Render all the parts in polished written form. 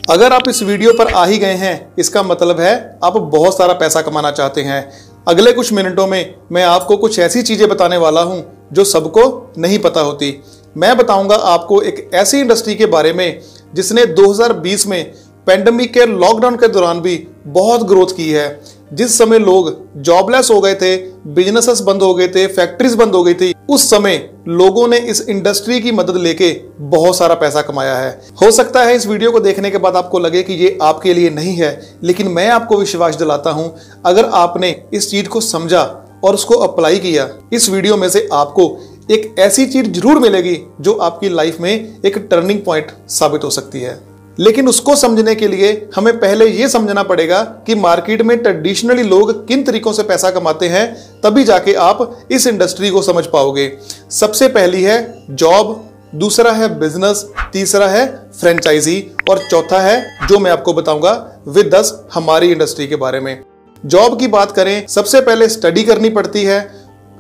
अगर आप इस वीडियो पर आ ही गए हैं, इसका मतलब है आप बहुत सारा पैसा कमाना चाहते हैं। अगले कुछ मिनटों में मैं आपको कुछ ऐसी चीजें बताने वाला हूं जो सबको नहीं पता होती। मैं बताऊंगा आपको एक ऐसी इंडस्ट्री के बारे में जिसने 2020 में पेंडेमिक के लॉकडाउन के दौरान भी बहुत ग्रोथ की है। जिस समय लोग जॉबलेस हो गए थे, बिजनेसेस बंद हो गए थे, फैक्ट्रीज बंद हो गई थी, उस समय लोगों ने इस इंडस्ट्री की मदद लेके बहुत सारा पैसा कमाया है। हो सकता है इस वीडियो को देखने के बाद आपको लगे कि ये आपके लिए नहीं है, लेकिन मैं आपको विश्वास दिलाता हूं, अगर आपने इस चीज को समझा और उसको अप्लाई किया, इस वीडियो में से आपको एक ऐसी चीज जरूर मिलेगी जो आपकी लाइफ में एक टर्निंग पॉइंट साबित हो सकती है। लेकिन उसको समझने के लिए हमें पहले यह समझना पड़ेगा कि मार्केट में ट्रेडिशनली लोग किन तरीकों से पैसा कमाते हैं, तभी जाके आप इस इंडस्ट्री को समझ पाओगे। सबसे पहली है जॉब, दूसरा है बिजनेस, तीसरा है फ्रेंचाइजी और चौथा है जो मैं आपको बताऊंगा विद अस हमारी इंडस्ट्री के बारे में। जॉब की बात करें, सबसे पहले स्टडी करनी पड़ती है।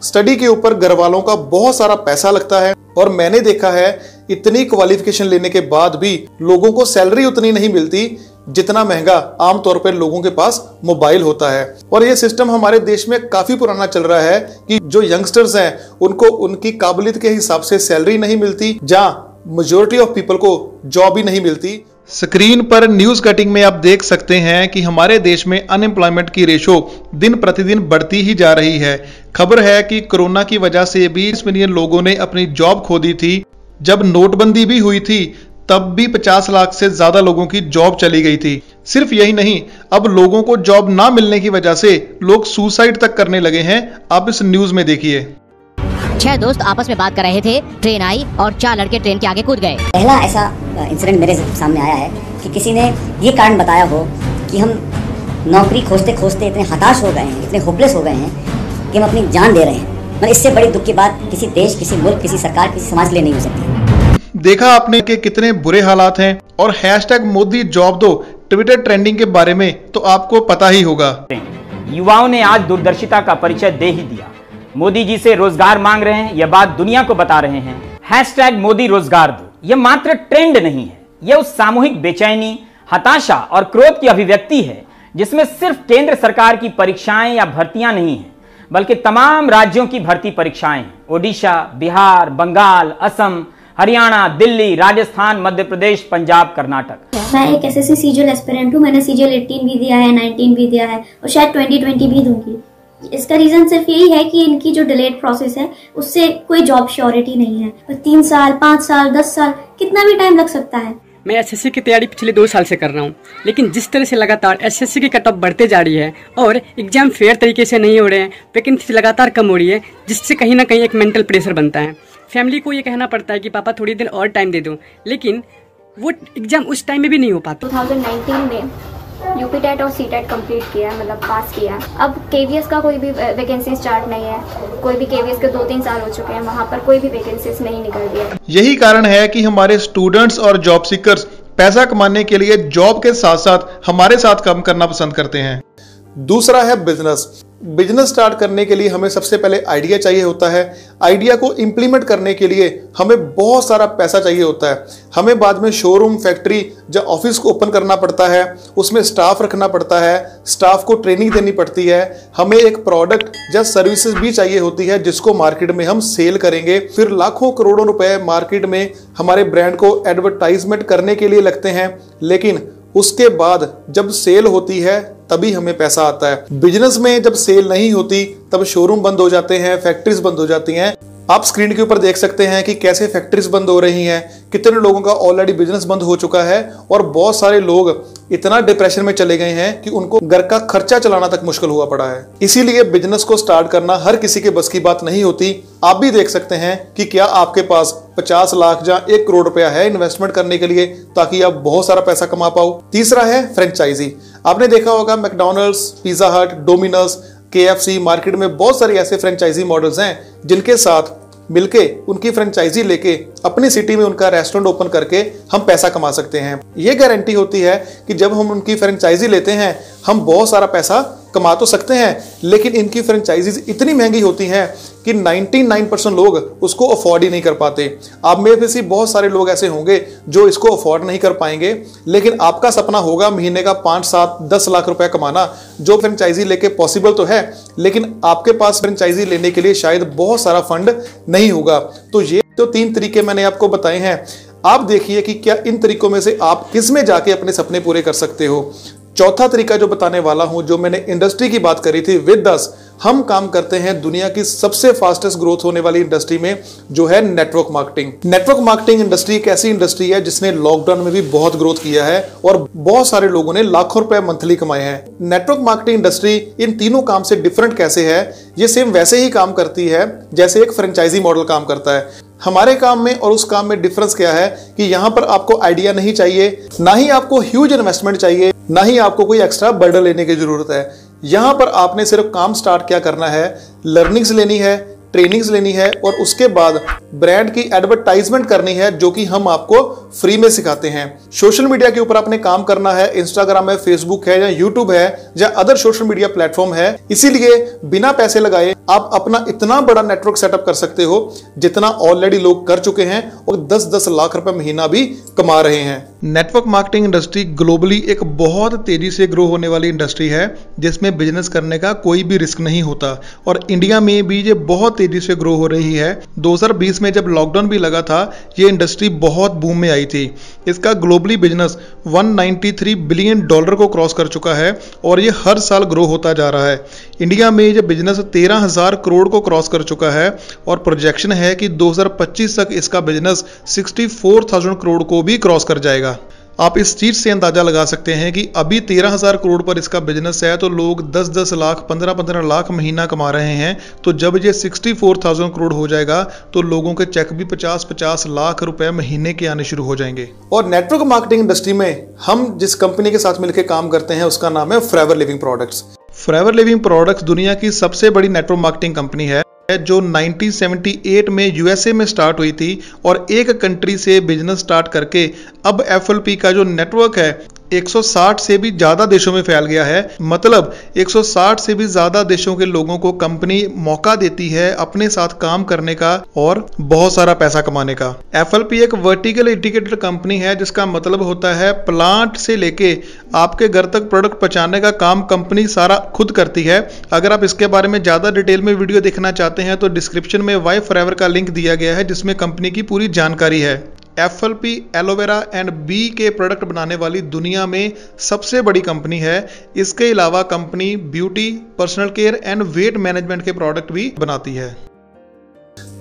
स्टडी के ऊपर घर वालों का बहुत सारा पैसा लगता है और मैंने देखा है इतनी क्वालिफिकेशन लेने के बाद भी लोगों को सैलरी उतनी नहीं मिलती जितना महंगा आमतौर पर लोगों के पास मोबाइल होता है। और ये सिस्टम हमारे देश में काफी पुराना चल रहा है कि जो यंगस्टर्स हैं उनको उनकी काबिलियत के हिसाब से सैलरी नहीं मिलती, जहाँ मेजोरिटी ऑफ पीपल को जॉब ही नहीं मिलती। स्क्रीन पर न्यूज कटिंग में आप देख सकते हैं कि हमारे देश में अनएम्प्लॉयमेंट की रेशो दिन प्रतिदिन बढ़ती ही जा रही है। खबर है कि कोरोना की वजह से 20 मिलियन लोगों ने अपनी जॉब खो दी थी। जब नोटबंदी भी हुई थी तब भी 50 लाख से ज्यादा लोगों की जॉब चली गई थी। सिर्फ यही नहीं, अब लोगों को जॉब ना मिलने की वजह से लोग सुसाइड तक करने लगे हैं। आप इस न्यूज में देखिए। 6 दोस्त आपस में बात कर रहे थे, ट्रेन आई और 4 लड़के ट्रेन के आगे कूद गए। पहला ऐसा इंसिडेंट मेरे सामने आया है कि किसी ने ये कारण बताया हो कि हम नौकरी खोजते खोजते इतने हताश हो गए हैं, इतने होपलेस हो गए हैं कि हम अपनी जान दे रहे हैं। मतलब इससे बड़ी दुख की बात किसी देश, किसी मुल्क, किसी सरकार, किसी समाज के लिए नहीं हो सकती। देखा आपने कि कितने बुरे हालात हैं। और हैशटैग मोदी जॉब दो ट्विटर ट्रेंडिंग के बारे में तो आपको पता ही होगा। युवाओं ने आज दूरदर्शिता का परिचय दे ही दिया। मोदी जी से रोजगार मांग रहे हैं, यह बात दुनिया को बता रहे हैं। हैशटैग मोदी रोजगार दो, यह मात्र ट्रेंड नहीं है, यह उस सामूहिक बेचैनी, हताशा और क्रोध की अभिव्यक्ति है जिसमें सिर्फ केंद्र सरकार की परीक्षाएं या भर्तियां नहीं है, बल्कि तमाम राज्यों की भर्ती परीक्षाएं हैं। ओडिशा, बिहार, बंगाल, असम, हरियाणा, दिल्ली, राजस्थान, मध्य प्रदेश, पंजाब, कर्नाटक। मैं एक एसएससी सीजीएल एस्पिरेंट हूँ। मैंने सीजीएल 18 भी दिया है, 19 भी दिया है और शायद 2020 भी दूंगी। इसका रीजन सिर्फ यही है कि इनकी जो डिलेड प्रोसेस है उससे कोई जॉब श्योरिटी नहीं है। 3 साल, 5 साल, 10 साल, कितना भी टाइम लग सकता है। मैं एसएससी की तैयारी पिछले 2 साल से कर रहा हूँ, लेकिन जिस तरह से लगातार एसएससी की कट ऑफ बढ़ते जा रही है और एग्जाम फेयर तरीके से नहीं हो रहे हैं, वैकेंसी लगातार कम हो रही है, जिससे कहीं ना कहीं एक मेंटल प्रेशर बनता है। फैमिली को ये कहना पड़ता है कि पापा थोड़ी देर और टाइम दे दो, लेकिन वो एग्जाम उस टाइम में भी नहीं हो पाता। 2019 में यूपी टेट और सीटेट कंप्लीट किया, मतलब पास किया। अब केवीएस का कोई भी वैकेंसी स्टार्ट नहीं है। कोई भी केवीएस के 2-3 साल हो चुके हैं, वहां पर कोई भी वैकेंसीज नहीं निकल रही है। यही कारण है कि हमारे स्टूडेंट्स और जॉब सीकर्स पैसा कमाने के लिए जॉब के साथ साथ हमारे साथ काम करना पसंद करते हैं। दूसरा है बिजनेस। बिजनेस स्टार्ट करने के लिए हमें सबसे पहले आइडिया चाहिए होता है। आइडिया को इंप्लीमेंट करने के लिए हमें बहुत सारा पैसा चाहिए होता है। हमें बाद में शोरूम, फैक्ट्री या ऑफिस को ओपन करना पड़ता है, उसमें स्टाफ रखना पड़ता है, स्टाफ को ट्रेनिंग देनी पड़ती है। हमें एक प्रोडक्ट या सर्विसेज भी चाहिए होती है जिसको मार्केट में हम सेल करेंगे। फिर लाखों करोड़ों रुपए मार्केट में हमारे ब्रांड को एडवर्टाइजमेंट करने के लिए लगते हैं, लेकिन उसके बाद जब सेल होती है तभी हमें पैसा आता है। बिजनेस में जब सेल नहीं होती तब शोरूम बंद हो जाते हैं, फैक्ट्रीज बंद हो जाती हैं। आप स्क्रीन के ऊपर देख सकते हैं कि कैसे फैक्ट्रीज बंद हो रही हैं, कितने लोगों का ऑलरेडी बिजनेस बंद हो चुका है और बहुत सारे लोग इतना डिप्रेशन में चले गए हैं कि उनको घर का खर्चा चलाना तक मुश्किल हुआ पड़ा है। इसीलिए बिजनेस को स्टार्ट करना हर किसी के बस की बात नहीं होती। आप भी देख सकते हैं कि क्या आपके पास 50 लाख या 1 करोड़ रुपया है इन्वेस्टमेंट करने के लिए, ताकि आप बहुत सारा पैसा कमा पाओ। तीसरा है फ्रेंचाइजी। आपने देखा होगा मैकडॉनल्ड्स, पिज्जा हट, डोमिनोज, KFC, मार्केट में बहुत सारे ऐसे फ्रेंचाइजी मॉडल्स हैं जिनके साथ मिलके उनकी फ्रेंचाइजी लेके अपनी सिटी में उनका रेस्टोरेंट ओपन करके हम पैसा कमा सकते हैं। ये गारंटी होती है कि जब हम उनकी फ्रेंचाइजी लेते हैं हम बहुत सारा पैसा कमा तो सकते हैं, लेकिन इनकी फ्रेंचाइजीज इतनी महंगी होती हैं कि 99% लोग उसको अफोर्ड ही नहीं कर पाते। आप में से बहुत सारे लोग ऐसे होंगे जो इसको अफोर्ड नहीं कर पाएंगे, लेकिन आपका सपना होगा महीने का 5, 7, 10 लाख रुपए कमाना, जो फ्रेंचाइजी लेके पॉसिबल तो है, लेकिन आपके पास फ्रेंचाइजी लेने के लिए शायद बहुत सारा फंड नहीं होगा। तो ये तो 3 तरीके मैंने आपको बताए हैं। आप देखिए कि क्या इन तरीकों में से आप किस में जाके अपने सपने पूरे कर सकते हो। चौथा तरीका जो बताने वाला हूं, जो मैंने इंडस्ट्री की बात करी थी विद अस, हम काम करते हैं दुनिया की सबसे फास्टेस्ट ग्रोथ होने वाली इंडस्ट्री में, जो है network marketing. Network marketing industry एक ऐसी इंडस्ट्री है जिसने लॉकडाउन में भी बहुत ग्रोथ किया है और बहुत सारे लोगों ने लाखों रुपए मंथली कमाए हैं। नेटवर्क मार्केटिंग इंडस्ट्री इन तीनों काम से डिफरेंट कैसे है? ये सेम वैसे ही काम करती है जैसे एक फ्रेंचाइजी मॉडल काम करता है। हमारे काम में और उस काम में डिफरेंस क्या है कि यहाँ पर आपको आइडिया नहीं चाहिए, ना ही आपको ह्यूज इन्वेस्टमेंट चाहिए, ना ही आपको कोई एक्स्ट्रा बर्डन लेने की जरूरत है। यहाँ पर आपने सिर्फ काम स्टार्ट क्या करना है, लर्निंग्स लेनी है, ट्रेनिंग्स लेनी है और उसके बाद ब्रांड की एडवर्टाइजमेंट करनी है, जो कि हम आपको फ्री में सिखाते हैं। सोशल मीडिया के ऊपर आपने काम करना है, इंस्टाग्राम है, फेसबुक है या यूट्यूब है या अदर सोशल मीडिया प्लेटफॉर्म है। इसीलिए बिना पैसे लगाए आप अपना इतना बड़ा नेटवर्क सेटअप कर सकते हो जितना ऑलरेडी लोग कर चुके हैं और 10-10 लाख रुपए महीना भी कमा रहे हैं। नेटवर्क मार्केटिंग इंडस्ट्री ग्लोबली एक बहुत तेजी से ग्रो होने वाली इंडस्ट्री है जिसमें बिजनेस करने का कोई भी रिस्क नहीं होता और इंडिया में भी ये बहुत तेजी से ग्रो हो रही है। 2020 में जब लॉकडाउन भी लगा था, ये इंडस्ट्री बहुत बूम में आई थी। इसका ग्लोबली बिजनेस $193 बिलियन को क्रॉस कर चुका है और ये हर साल ग्रो होता जा रहा है। इंडिया में ये बिजनेस 13,000 करोड़ को क्रॉस कर चुका है और प्रोजेक्शन है कि 2025 तक इसका बिजनेस 64,000 करोड़ को भी क्रॉस कर जाएगा। आप इस चीज से अंदाजा लगा सकते हैं कि अभी 13,000 करोड़ पर इसका बिजनेस है तो लोग 10-10 लाख, 15-15 लाख महीना कमा रहे हैं। तो जब ये 64,000 करोड़ हो जाएगा तो लोगों के चेक भी 50-50 लाख रुपए महीने के आने शुरू हो जाएंगे। और नेटवर्क मार्केटिंग इंडस्ट्री में हम जिस कंपनी के साथ मिलकर काम करते हैं उसका नाम है forever living products. Forever living products दुनिया की सबसे बड़ी नेटवर्क मार्केटिंग कंपनी है जो 1978 में यूएसए में स्टार्ट हुई थी और एक कंट्री से बिजनेस स्टार्ट करके अब एफएलपी का जो नेटवर्क है 160 से भी ज्यादा देशों में फैल गया है। मतलब 160 से भी ज्यादा देशों के लोगों को कंपनी मौका देती है अपने साथ काम करने का और बहुत सारा पैसा कमाने का। एफएलपी एक वर्टिकल इंटीग्रेटेड कंपनी है जिसका मतलब होता है प्लांट से लेके आपके घर तक प्रोडक्ट पहुंचाने का काम कंपनी सारा खुद करती है। अगर आप इसके बारे में ज्यादा डिटेल में वीडियो देखना चाहते हैं तो डिस्क्रिप्शन में वाई फॉरएवर का लिंक दिया गया है जिसमें कंपनी की पूरी जानकारी है। एफएलपी एलोवेरा एंड बी के प्रोडक्ट बनाने वाली दुनिया में सबसे बड़ी कंपनी है। इसके अलावा company beauty, personal care and weight management के प्रोडक्ट भी बनाती है।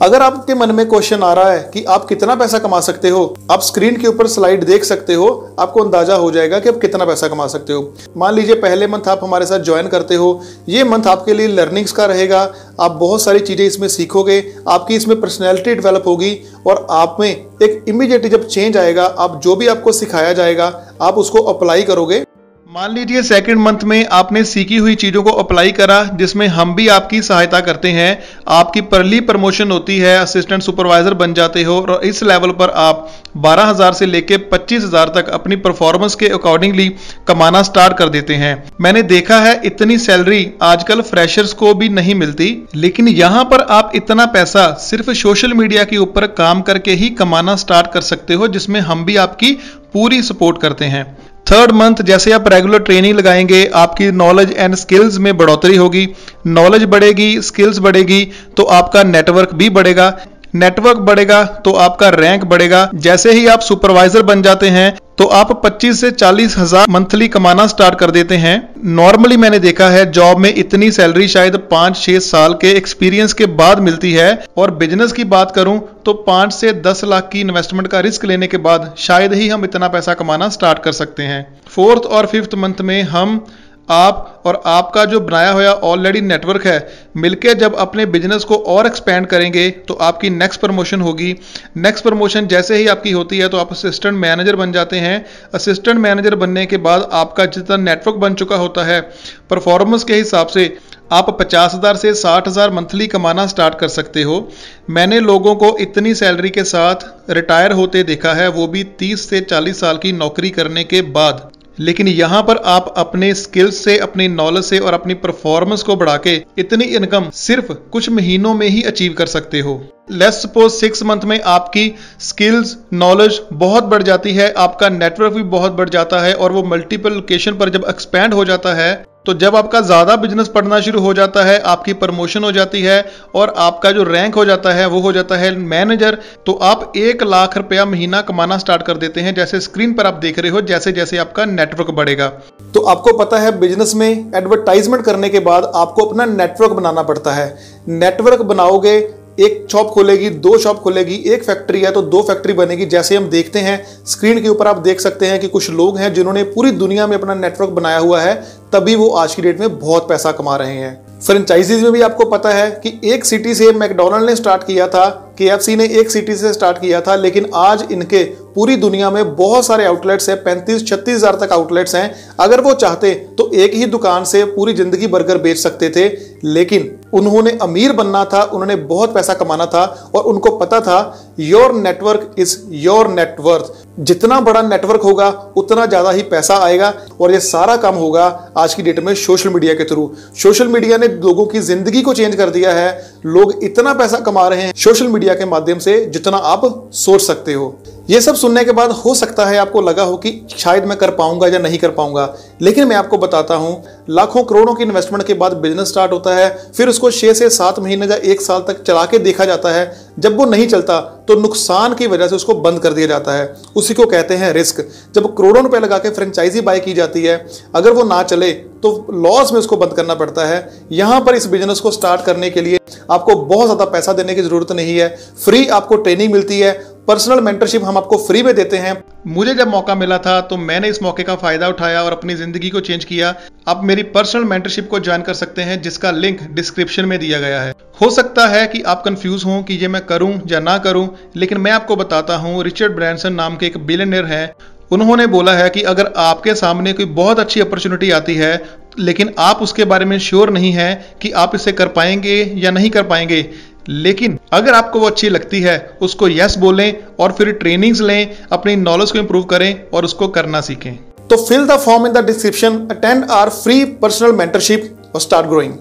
अगर आपके मन में क्वेश्चन आ रहा है कि आप कितना पैसा कमा सकते हो, आप स्क्रीन के ऊपर स्लाइड देख सकते हो, आपको अंदाजा हो जाएगा कि आप कितना पैसा कमा सकते हो। मान लीजिए पहले मंथ आप हमारे साथ ज्वाइन करते हो, ये मंथ आपके लिए लर्निंग्स का रहेगा। आप बहुत सारी चीजें इसमें सीखोगे, आपकी इसमें पर्सनैलिटी डेवलप होगी और आप में एक इमीडिएटली जब चेंज आएगा, आप जो भी आपको सिखाया जाएगा आप उसको अप्लाई करोगे। मान लीजिए सेकंड मंथ में आपने सीखी हुई चीजों को अप्लाई करा जिसमें हम भी आपकी सहायता करते हैं। आपकी पर्ली प्रमोशन होती है, असिस्टेंट सुपरवाइजर बन जाते हो और इस लेवल पर आप 12,000 से लेके 25,000 तक अपनी परफॉर्मेंस के अकॉर्डिंगली कमाना स्टार्ट कर देते हैं। मैंने देखा है इतनी सैलरी आजकल फ्रेशर्स को भी नहीं मिलती, लेकिन यहाँ पर आप इतना पैसा सिर्फ सोशल मीडिया के ऊपर काम करके ही कमाना स्टार्ट कर सकते हो, जिसमें हम भी आपकी पूरी सपोर्ट करते हैं। थर्ड मंथ जैसे आप रेगुलर ट्रेनिंग लगाएंगे, आपकी नॉलेज एंड स्किल्स में बढ़ोतरी होगी। नॉलेज बढ़ेगी, स्किल्स बढ़ेगी तो आपका नेटवर्क भी बढ़ेगा। नेटवर्क बढ़ेगा तो आपका रैंक बढ़ेगा। जैसे ही आप सुपरवाइजर बन जाते हैं तो आप 25 से 40 हजार मंथली कमाना स्टार्ट कर देते हैं। नॉर्मली मैंने देखा है जॉब में इतनी सैलरी शायद 5-6 साल के एक्सपीरियंस के बाद मिलती है और बिजनेस की बात करूं तो 5 से 10 लाख की इन्वेस्टमेंट का रिस्क लेने के बाद शायद ही हम इतना पैसा कमाना स्टार्ट कर सकते हैं। फोर्थ और फिफ्थ मंथ में हम आप और आपका जो बनाया हुआ ऑलरेडी नेटवर्क है मिलकर जब अपने बिजनेस को और एक्सपेंड करेंगे तो आपकी नेक्स्ट प्रमोशन होगी। नेक्स्ट प्रमोशन जैसे ही आपकी होती है तो आप असिस्टेंट मैनेजर बन जाते हैं। असिस्टेंट मैनेजर बनने के बाद आपका जितना नेटवर्क बन चुका होता है, परफॉर्मेंस के हिसाब से आप 50,000 से 60,000 मंथली कमाना स्टार्ट कर सकते हो। मैंने लोगों को इतनी सैलरी के साथ रिटायर होते देखा है, वो भी 30 से 40 साल की नौकरी करने के बाद। लेकिन यहाँ पर आप अपने स्किल्स से, अपनी नॉलेज से और अपनी परफॉर्मेंस को बढ़ा के इतनी इनकम सिर्फ कुछ महीनों में ही अचीव कर सकते हो। लेट्स सपोज 6 मंथ में आपकी स्किल्स, नॉलेज बहुत बढ़ जाती है, आपका नेटवर्क भी बहुत बढ़ जाता है और वो मल्टीपल लोकेशन पर जब एक्सपैंड हो जाता है, तो जब आपका ज्यादा बिजनेस पढ़ना शुरू हो जाता है, आपकी प्रमोशन हो जाती है और आपका जो रैंक हो जाता है वो हो जाता है मैनेजर, तो आप 1 लाख रुपया महीना कमाना स्टार्ट कर देते हैं। जैसे स्क्रीन पर आप देख रहे हो, जैसे जैसे आपका नेटवर्क बढ़ेगा। तो आपको पता है बिजनेस में एडवर्टाइजमेंट करने के बाद आपको अपना नेटवर्क बनाना पड़ता है। नेटवर्क बनाओगे, 1 शॉप खुलेगी, 2 शॉप खुलेगी, 1 फैक्ट्री है तो 2 फैक्ट्री बनेगी। जैसे हम देखते हैं स्क्रीन के ऊपर आप देख सकते हैं कि कुछ लोग हैं जिन्होंने पूरी दुनिया में अपना नेटवर्क बनाया हुआ है, तभी वो आज की डेट में बहुत पैसा कमा रहे हैं। फ्रेंचाइजीज में भी आपको पता है कि एक सिटी से मैकडॉनल्ड ने स्टार्ट किया था, KFC ने एक सिटी से स्टार्ट किया था, लेकिन आज इनके पूरी दुनिया में बहुत सारे आउटलेट्स हैं, 35-36 हज़ार तक आउटलेट्स हैं। अगर वो चाहते तो एक ही दुकान से पूरी जिंदगी बर्गर बेच सकते थे, लेकिन उन्होंने अमीर बनना था, उन्होंने बहुत पैसा कमाना था और उनको पता था your network is your net worth. जितना बड़ा नेटवर्क होगा उतना ज्यादा ही पैसा आएगा और ये सारा काम होगा आज की डेट में सोशल मीडिया के थ्रू। सोशल मीडिया ने लोगों की जिंदगी को चेंज कर दिया है। लोग इतना पैसा कमा रहे हैं सोशल मीडिया के माध्यम से जितना आप सोच सकते हो। ये सब सुनने के बाद हो सकता है आपको लगा हो कि शायद मैं कर पाऊंगा या नहीं कर पाऊंगा, लेकिन मैं आपको बताता हूं, लाखों करोड़ों की इन्वेस्टमेंट के बाद बिजनेस स्टार्ट होता है, फिर उसको 6 से 7 महीने या 1 साल तक चला के देखा जाता है। जब वो नहीं चलता तो नुकसान की वजह से उसको बंद कर दिया जाता है। उसी को कहते हैं रिस्क। जब करोड़ों रुपए लगा के फ्रेंचाइजी बाय की जाती है, अगर वो ना चले तो लॉस में उसको बंद करना पड़ता है। यहां पर इस बिजनेस को स्टार्ट करने के लिए आपको बहुत ज्यादा पैसा देने की जरूरत नहीं है। फ्री आपको ट्रेनिंग मिलती है, पर्सनल मेंटरशिप हम आपको फ्री में देते हैं। मुझे जब मौका मिला था तो मैंने इस मौके का फायदा उठाया और अपनी जिंदगी को चेंज किया। आप मेरी पर्सनल मेंटरशिप को ज्वाइन कर सकते हैं, जिसका लिंक डिस्क्रिप्शन में दिया गया है। हो सकता है कि आप कंफ्यूज हों कि ये मैं करूं या ना करूं, लेकिन मैं आपको बताता हूं, रिचर्ड ब्रांसन नाम के एक बिलियनियर है, उन्होंने बोला है कि अगर आपके सामने कोई बहुत अच्छी अपॉर्चुनिटी आती है लेकिन आप उसके बारे में श्योर नहीं है कि आप इसे कर पाएंगे या नहीं कर पाएंगे, लेकिन अगर आपको वो अच्छी लगती है उसको यस बोलें और फिर ट्रेनिंग्स लें, अपनी नॉलेज को इंप्रूव करें और उसको करना सीखें। तो fill the form in the description, attend our free personal mentorship और स्टार्ट ग्रोइंग।